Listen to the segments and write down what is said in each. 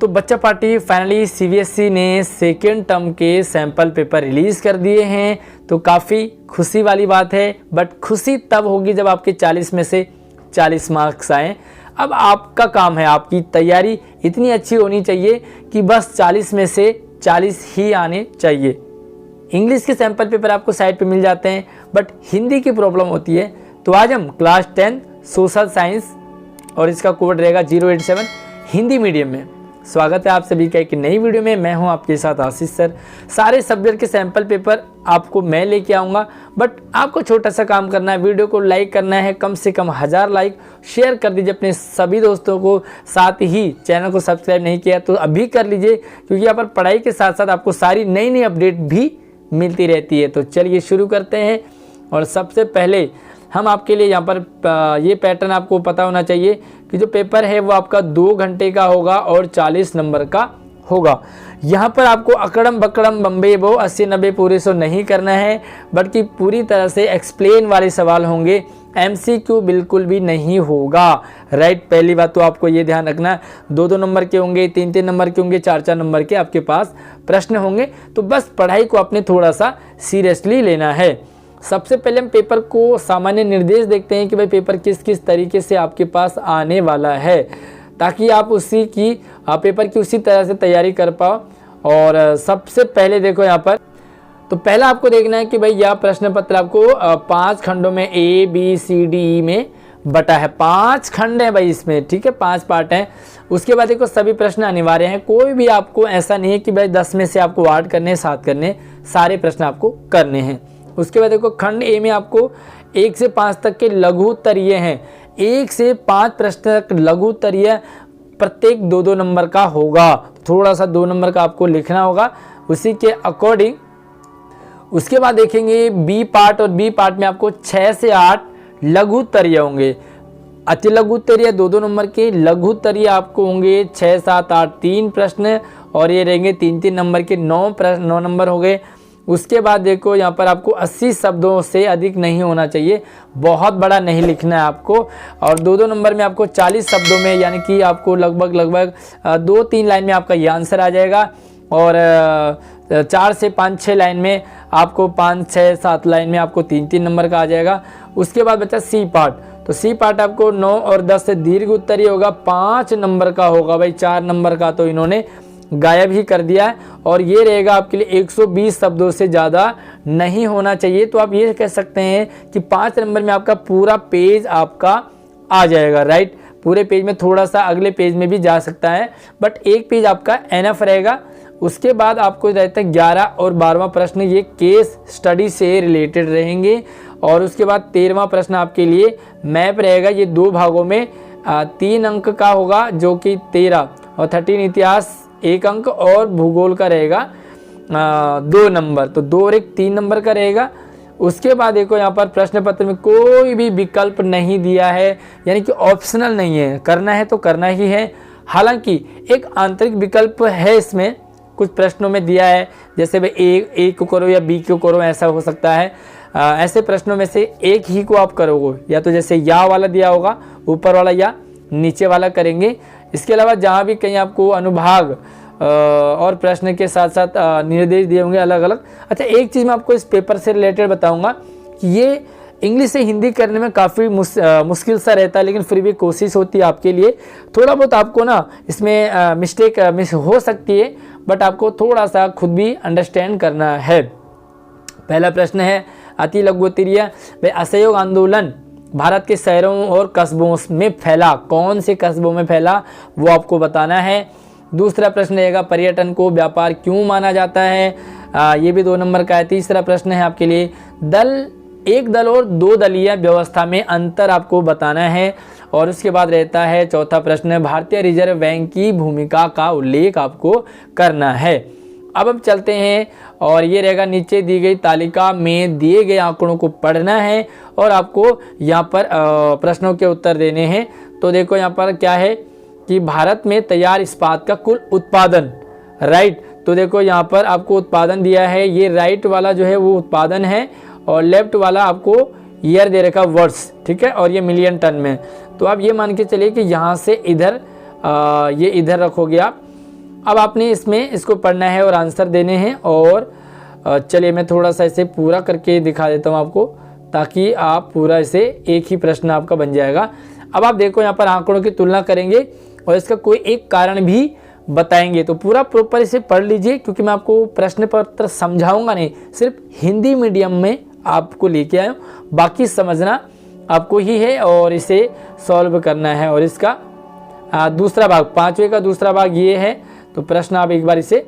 तो बच्चा party finally CBSE ने सेकेंड टर्म के सैंपल पेपर रिलीज़ कर दिए हैं। तो काफ़ी खुशी वाली बात है, बट खुशी तब होगी जब आपके 40 में से 40 मार्क्स आएँ। अब आपका काम है, आपकी तैयारी इतनी अच्छी होनी चाहिए कि बस 40 में से 40 ही आने चाहिए। इंग्लिश के सैंपल पेपर आपको साइट पे मिल जाते हैं, बट हिंदी की प्रॉब्लम होती है। तो आज हम क्लास 10 सोशल साइंस और इसका कोड रहेगा 087 हिंदी मीडियम में। स्वागत है आप सभी का एक नई वीडियो में। मैं हूं आपके साथ आशीष सर। सारे सब्जेक्ट के सैंपल पेपर आपको मैं लेके आऊँगा, बट आपको छोटा सा काम करना है, वीडियो को लाइक करना है, कम से कम 1000 लाइक, शेयर कर दीजिए अपने सभी दोस्तों को। साथ ही चैनल को सब्सक्राइब नहीं किया तो अभी कर लीजिए, क्योंकि यहाँ पर पढ़ाई के साथ साथ आपको सारी नई नई अपडेट भी मिलती रहती है। तो चलिए शुरू करते हैं। और सबसे पहले हम आपके लिए यहाँ पर ये पैटर्न आपको पता होना चाहिए कि जो पेपर है वो आपका 2 घंटे का होगा और 40 नंबर का होगा। यहाँ पर आपको अकड़म बकड़म बम्बे बो 80-90 पूरे 100 नहीं करना है, बल्कि पूरी तरह से एक्सप्लेन वाले सवाल होंगे। एमसीक्यू बिल्कुल भी नहीं होगा। राइट, पहली बात तो आपको ये ध्यान रखना, 2-2 नंबर के होंगे, 3-3 नंबर के होंगे, 4-4 नंबर के आपके पास प्रश्न होंगे। तो बस पढ़ाई को आपने थोड़ा सा सीरियसली लेना है। सबसे पहले हम पेपर को सामान्य निर्देश देखते हैं कि भाई पेपर किस किस तरीके से आपके पास आने वाला है, ताकि आप पेपर की उसी तरह से तैयारी कर पाओ। और सबसे पहले देखो यहाँ पर, तो पहला आपको देखना है कि भाई यह प्रश्न पत्र आपको 5 खंडों में ABCDE में बटा है। 5 खंड है भाई इसमें, ठीक है, 5 पार्ट हैं। उसके बाद देखो सभी प्रश्न अनिवार्य हैं, कोई भी आपको ऐसा नहीं है कि भाई 10 में से आपको 8 करने, 7 करने, सारे प्रश्न आपको करने हैं। उसके बाद देखो खंड ए में आपको 1 से 5 तक के लघु उत्तरीय हैं। 1 से 5 प्रश्न तक लघु उत्तरीय, प्रत्येक 2-2 नंबर का होगा। थोड़ा सा 2 नंबर का आपको लिखना होगा उसी के अकॉर्डिंग। उसके बाद देखेंगे बी पार्ट, और बी पार्ट में आपको 6 से 8 लघु उत्तरीय होंगे। अति लघु उत्तरीय 2-2 नंबर के, लघु उत्तरीय आपको होंगे 6, 7, 8 3 प्रश्न, और ये रहेंगे 3-3 नंबर के 9 नंबर हो गए। उसके बाद देखो यहाँ पर आपको 80 शब्दों से अधिक नहीं होना चाहिए, बहुत बड़ा नहीं लिखना है आपको। और 2-2 नंबर में आपको 40 शब्दों में, यानी कि आपको लगभग 2-3 लाइन में आपका ये आंसर आ जाएगा। और 4 से 5-6 लाइन में आपको 5-6-7 लाइन में आपको 3-3 नंबर का आ जाएगा। उसके बाद बचा सी पार्ट, तो सी पार्ट आपको 9 और 10 से दीर्घ उत्तरीय होगा, 5 नंबर का होगा। भाई 4 नंबर का तो इन्होंने गायब ही कर दिया है, और ये रहेगा आपके लिए 120 शब्दों से ज़्यादा नहीं होना चाहिए। तो आप ये कह सकते हैं कि 5 नंबर में आपका पूरा पेज आपका आ जाएगा। राइट, पूरे पेज में थोड़ा सा अगले पेज में भी जा सकता है, बट एक पेज आपका एनफ रहेगा। उसके बाद आपको रहता है 11 और 12वां प्रश्न, ये केस स्टडी से रिलेटेड रहेंगे। और उसके बाद 13वां प्रश्न आपके लिए मैप रहेगा। ये 2 भागों में 3 अंक का होगा, जो कि 13 और 13 इतिहास 1 अंक, और भूगोल का रहेगा 2 नंबर, तो 2 और 1 3 नंबर का रहेगा। उसके बाद देखो यहाँ पर प्रश्न पत्र में कोई भी विकल्प नहीं दिया है, यानी कि ऑप्शनल नहीं है, करना है तो करना ही है। हालांकि एक आंतरिक विकल्प है इसमें, कुछ प्रश्नों में दिया है, जैसे भाई ए को करो या बी को करो, ऐसा हो सकता है। ऐसे प्रश्नों में से एक ही को आप करोगे, या तो जैसे या वाला दिया होगा ऊपर वाला, या नीचे वाला करेंगे। इसके अलावा जहाँ भी कहीं आपको अनुभाग और प्रश्न के साथ साथ निर्देश दिए होंगे अलग अलग। अच्छा, एक चीज़ मैं आपको इस पेपर से रिलेटेड बताऊंगा कि ये इंग्लिश से हिंदी करने में काफ़ी मुश्किल सा रहता है, लेकिन फिर भी कोशिश होती है आपके लिए। थोड़ा बहुत आपको ना इसमें मिस्टेक हो सकती है, बट आपको थोड़ा सा खुद भी अंडरस्टैंड करना है। पहला प्रश्न है अति लघु उत्तरीय, वे असहयोग आंदोलन भारत के शहरों और कस्बों में फैला, कौन से कस्बों में फैला वो आपको बताना है। दूसरा प्रश्न रहेगा पर्यटन को व्यापार क्यों माना जाता है, ये भी 2 नंबर का है। तीसरा प्रश्न है आपके लिए एक दल और 2 दलीय व्यवस्था में अंतर आपको बताना है। और उसके बाद रहता है चौथा प्रश्न, भारतीय रिजर्व बैंक की भूमिका का उल्लेख आपको करना है। अब हम चलते हैं, और ये रहेगा नीचे दी गई तालिका में दिए गए आंकड़ों को पढ़ना है, और आपको यहाँ पर प्रश्नों के उत्तर देने हैं। तो देखो यहाँ पर क्या है कि भारत में तैयार इस्पात का कुल उत्पादन, राइट, तो देखो यहाँ पर आपको उत्पादन दिया है, ये राइट वाला जो है वो उत्पादन है, और लेफ्ट वाला आपको ईयर दे रखा वर्ष, ठीक है, और ये मिलियन टन में। तो आप ये मान के चलिए कि यहाँ से इधर ये इधर रखोगे आप, अब आपने इसमें इसको पढ़ना है और आंसर देने हैं। और चलिए मैं थोड़ा सा इसे पूरा करके दिखा देता हूँ आपको, ताकि आप पूरा इसे एक ही प्रश्न आपका बन जाएगा। अब आप देखो यहाँ पर आंकड़ों की तुलना करेंगे और इसका कोई एक कारण भी बताएंगे। तो पूरा प्रॉपर इसे पढ़ लीजिए, क्योंकि मैं आपको प्रश्न पत्र समझाऊंगा नहीं, सिर्फ हिंदी मीडियम में आपको लेके आया हूँ। बाकी समझना आपको ही है और इसे सॉल्व करना है। और इसका दूसरा भाग, 5वें का दूसरा भाग ये है। तो प्रश्न आप एक बार इसे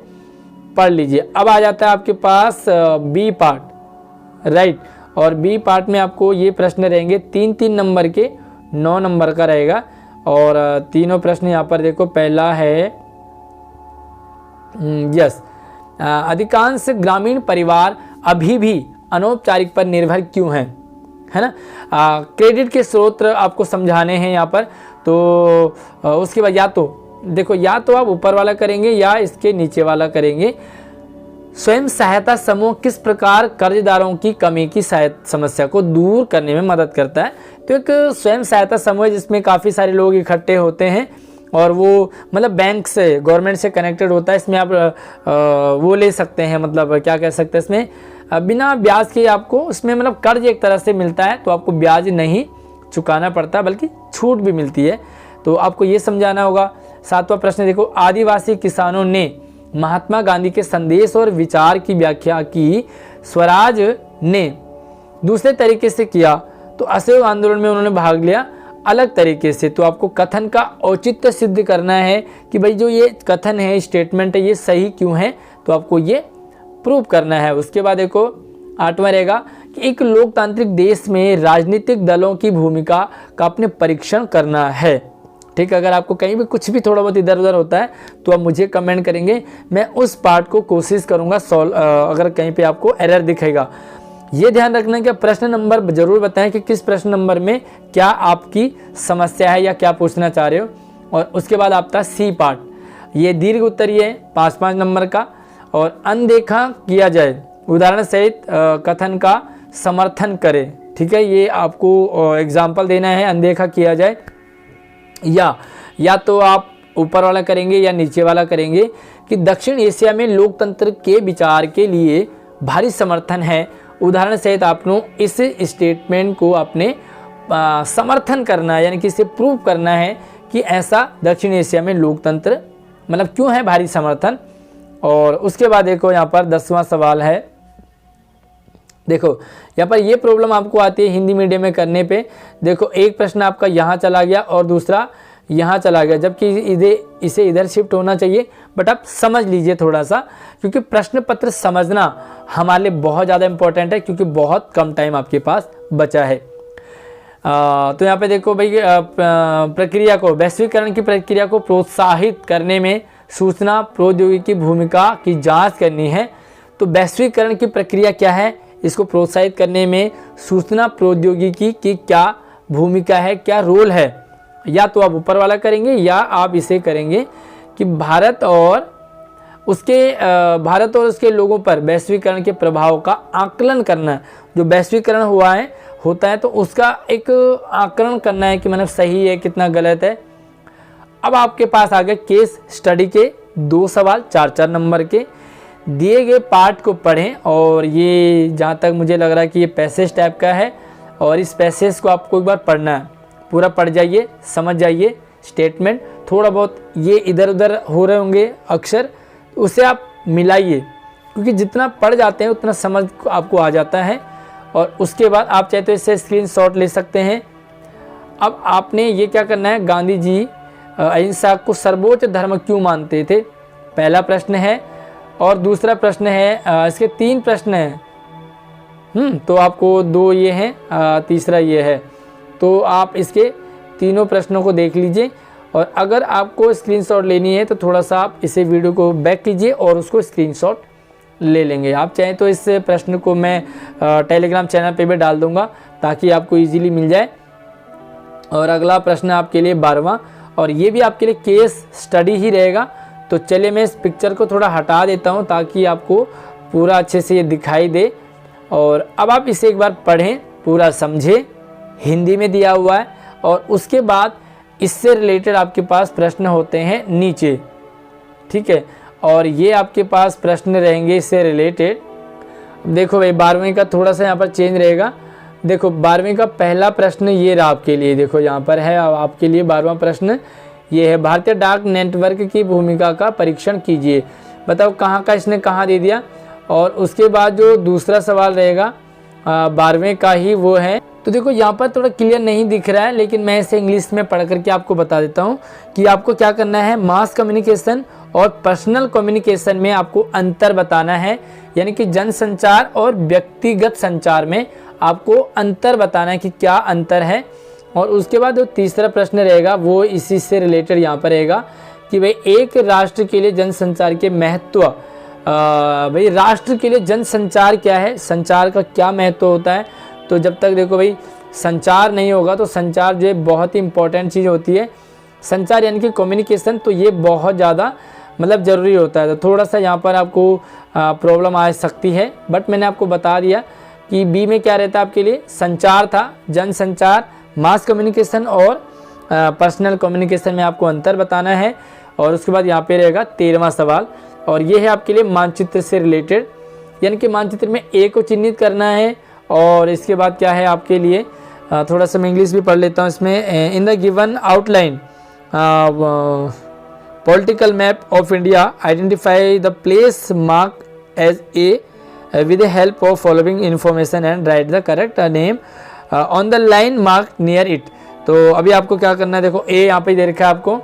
पढ़ लीजिए। अब आ जाता है आपके पास बी पार्ट, राइट। और बी पार्ट में आपको ये प्रश्न रहेंगे 3-3 नंबर के, 9 नंबर का रहेगा। और तीनों प्रश्न यहाँ पर देखो। पहला है यस, अधिकांश ग्रामीण परिवार अभी भी अनौपचारिक पर निर्भर क्यों हैं, है ना। क्रेडिट के स्रोत आपको समझाने हैं यहाँ पर। तो उसके बाद या तो देखो, या तो आप ऊपर वाला करेंगे या इसके नीचे वाला करेंगे। स्वयं सहायता समूह किस प्रकार कर्जदारों की कमी की समस्या को दूर करने में मदद करता है। तो एक स्वयं सहायता समूह जिसमें काफ़ी सारे लोग इकट्ठे होते हैं और वो मतलब बैंक से, गवर्नमेंट से कनेक्टेड होता है। इसमें आप वो ले सकते हैं, मतलब क्या कह सकते हैं, इसमें बिना ब्याज के आपको उसमें मतलब कर्ज एक तरह से मिलता है। तो आपको ब्याज नहीं चुकाना पड़ता, बल्कि छूट भी मिलती है। तो आपको ये समझाना होगा। 7वां प्रश्न देखो, आदिवासी किसानों ने महात्मा गांधी के संदेश और विचार की व्याख्या की, स्वराज ने दूसरे तरीके से किया, तो असहयोग आंदोलन में उन्होंने भाग लिया अलग तरीके से। तो आपको कथन का औचित्य सिद्ध करना है कि भाई जो ये कथन है, स्टेटमेंट है, ये सही क्यों है। तो आपको ये प्रूव करना है। उसके बाद देखो 8वां रहेगा कि एक लोकतांत्रिक देश में राजनीतिक दलों की भूमिका का अपने परीक्षण करना है। ठीक, अगर आपको कहीं भी कुछ भी थोड़ा बहुत इधर उधर होता है तो आप मुझे कमेंट करेंगे, मैं उस पार्ट को कोशिश करूंगा सॉल्व, अगर कहीं पे आपको एरर दिखेगा। ये ध्यान रखना कि प्रश्न नंबर जरूर बताएं कि किस प्रश्न नंबर में क्या आपकी समस्या है या क्या पूछना चाह रहे हो। और उसके बाद आपका सी पार्ट, ये दीर्घ उत्तरीय है 5-5 नंबर का। और अनदेखा किया जाए, उदाहरण सहित कथन का समर्थन करे। ठीक है, ये आपको एग्जाम्पल देना है। अनदेखा किया जाए, या तो आप ऊपर वाला करेंगे या नीचे वाला करेंगे कि दक्षिण एशिया में लोकतंत्र के विचार के लिए भारी समर्थन है। उदाहरण सहित आपको इस स्टेटमेंट को अपने समर्थन करना है, यानी कि इसे प्रूव करना है कि ऐसा दक्षिण एशिया में लोकतंत्र मतलब क्यों है भारी समर्थन। और उसके बाद देखो यहाँ पर 10वां सवाल है। देखो यहाँ पर ये प्रॉब्लम आपको आती है हिंदी मीडियम में करने पे। देखो एक प्रश्न आपका यहाँ चला गया और दूसरा यहाँ चला गया, जबकि इसे इधर शिफ्ट होना चाहिए। बट आप समझ लीजिए थोड़ा सा, क्योंकि प्रश्न पत्र समझना हमारे लिए बहुत ज़्यादा इंपॉर्टेंट है, क्योंकि बहुत कम टाइम आपके पास बचा है। तो यहाँ पे देखो भाई, प्रक्रिया को, वैश्वीकरण की प्रक्रिया को प्रोत्साहित करने में सूचना प्रौद्योगिकी की भूमिका की जाँच करनी है। तो वैश्वीकरण की प्रक्रिया क्या है, इसको प्रोत्साहित करने में सूचना प्रौद्योगिकी की क्या भूमिका है, क्या रोल है। या तो आप ऊपर वाला करेंगे या आप इसे करेंगे कि भारत और उसके लोगों पर वैश्वीकरण के प्रभाव का आकलन करना। जो वैश्वीकरण होता है तो उसका एक आकलन करना है कि मतलब सही है कितना गलत है। अब आपके पास आ गए केस स्टडी के 2 सवाल 4-4 नंबर के। दिए गए पार्ट को पढ़ें, और ये जहाँ तक मुझे लग रहा है कि ये पैसेज टाइप का है, और इस पैसेज को आपको एक बार पढ़ना है। पूरा पढ़ जाइए, समझ जाइए स्टेटमेंट। थोड़ा बहुत ये इधर उधर हो रहे होंगे अक्षर, उसे आप मिलाइए, क्योंकि जितना पढ़ जाते हैं उतना समझ आपको आ जाता है। और उसके बाद आप चाहे तो इससे स्क्रीनशॉट ले सकते हैं। अब आपने ये क्या करना है, गांधी जी अहिंसा को सर्वोच्च धर्म क्यों मानते थे, पहला प्रश्न है। और दूसरा प्रश्न है, इसके 3 प्रश्न हैं। तो आपको 2 ये हैं, तीसरा ये है। तो आप इसके तीनों प्रश्नों को देख लीजिए। और अगर आपको स्क्रीनशॉट लेनी है तो थोड़ा सा आप इसे वीडियो को बैक कीजिए और उसको स्क्रीनशॉट ले लेंगे। आप चाहें तो इस प्रश्न को मैं टेलीग्राम चैनल पे भी डाल दूंगा, ताकि आपको इजीली मिल जाए। और अगला प्रश्न आपके लिए 12वां, और ये भी आपके लिए केस स्टडी ही रहेगा। तो चलिए मैं इस पिक्चर को थोड़ा हटा देता हूँ, ताकि आपको पूरा अच्छे से ये दिखाई दे। और अब आप इसे एक बार पढ़ें, पूरा समझें, हिंदी में दिया हुआ है। और उसके बाद इससे रिलेटेड आपके पास प्रश्न होते हैं नीचे, ठीक है। और ये आपके पास प्रश्न रहेंगे इससे रिलेटेड। देखो भाई 12वीं का थोड़ा सा यहाँ पर चेंज रहेगा। देखो 12वीं का पहला प्रश्न ये रहा आपके लिए, देखो यहाँ पर है आपके लिए 12वां प्रश्न ये है, भारतीय डाक नेटवर्क की भूमिका का परीक्षण कीजिए। बताओ कहाँ का इसने कहाँ दे दिया। और उसके बाद जो दूसरा सवाल रहेगा 12वें का ही वो है। तो देखो यहाँ पर थोड़ा क्लियर नहीं दिख रहा है, लेकिन मैं इसे इंग्लिश में पढ़ करके आपको बता देता हूँ कि आपको क्या करना है। मास कम्युनिकेशन और पर्सनल कम्युनिकेशन में आपको अंतर बताना है, यानी कि जनसंचार और व्यक्तिगत संचार में आपको अंतर बताना है कि क्या अंतर है। और उसके बाद जो तीसरा प्रश्न रहेगा वो इसी से रिलेटेड यहाँ पर रहेगा कि भाई एक राष्ट्र के लिए जनसंचार के महत्व, भाई राष्ट्र के लिए जनसंचार क्या है, संचार का क्या महत्व होता है। तो जब तक देखो भाई संचार नहीं होगा तो संचार जो है बहुत ही इंपॉर्टेंट चीज़ होती है, संचार यानी कि कम्युनिकेशन, तो ये बहुत ज़्यादा मतलब ज़रूरी होता है। तो थोड़ा सा यहाँ पर आपको प्रॉब्लम आ सकती है, बट मैंने आपको बता दिया कि बी में क्या रहता है आपके लिए, संचार था, जनसंचार, मास कम्युनिकेशन और पर्सनल कम्युनिकेशन में आपको अंतर बताना है। और उसके बाद यहाँ पे रहेगा 13वां सवाल, और ये है आपके लिए मानचित्र से रिलेटेड, यानी कि मानचित्र में ए को चिन्हित करना है। और इसके बाद क्या है आपके लिए, थोड़ा सा मैं इंग्लिश भी पढ़ लेता हूँ इसमें। In the given outline political map of India identify the place mark as A with the help of following information and write the correct name on the line marked near it। तो अभी आपको क्या करना है, देखो ए यहाँ पे दे रखा है आपको,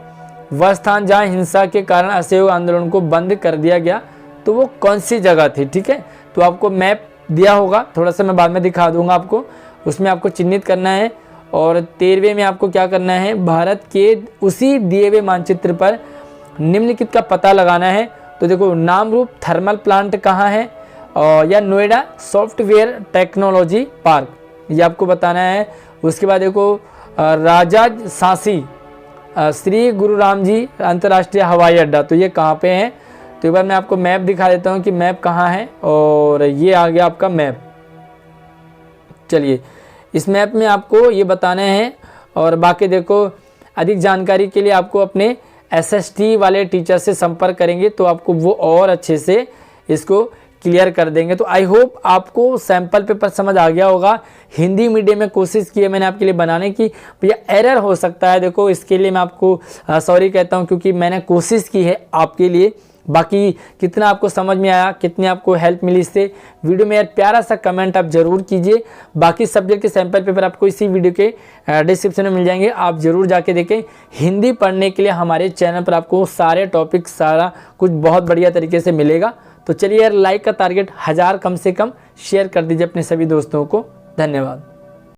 वह स्थान जहाँ हिंसा के कारण असहयोग आंदोलन को बंद कर दिया गया, तो वो कौन सी जगह थी, ठीक है। तो आपको मैप दिया होगा, थोड़ा सा मैं बाद में दिखा दूंगा आपको, उसमें आपको चिन्हित करना है। और 13वें में आपको क्या करना है, भारत के उसी दिए हुए मानचित्र पर निम्नलिखित का पता लगाना है। तो देखो नाम रूप थर्मल प्लांट कहाँ है, या नोएडा सॉफ्टवेयर टेक्नोलॉजी पार्क, ये आपको बताना है। उसके बाद देखो राजा सांसी श्री गुरु राम जी अंतर्राष्ट्रीय हवाई अड्डा, तो ये कहाँ पे है। तो एक बार मैं आपको मैप दिखा देता हूँ कि मैप कहाँ है, और ये आ गया आपका मैप। चलिए इस मैप में आपको ये बताना है। और बाकी देखो अधिक जानकारी के लिए आपको अपने SST वाले टीचर से संपर्क करेंगे तो आपको वो और अच्छे से इसको क्लियर कर देंगे। तो आई होप आपको सैम्पल पेपर समझ आ गया होगा। हिंदी मीडियम में कोशिश की है मैंने आपके लिए बनाने की, भैया एरर हो सकता है, देखो इसके लिए मैं आपको सॉरी कहता हूं, क्योंकि मैंने कोशिश की है आपके लिए। बाकी कितना आपको समझ में आया, कितनी आपको हेल्प मिली इससे, वीडियो में यार प्यारा सा कमेंट आप जरूर कीजिए। बाकी सब्जेक्ट के सैम्पल पेपर आपको इसी वीडियो के डिस्क्रिप्शन में मिल जाएंगे, आप जरूर जाके देखें। हिंदी पढ़ने के लिए हमारे चैनल पर आपको सारे टॉपिक सारा कुछ बहुत बढ़िया तरीके से मिलेगा। तो चलिए यार लाइक का टारगेट 1000 कम से कम, शेयर कर दीजिए अपने सभी दोस्तों को। धन्यवाद।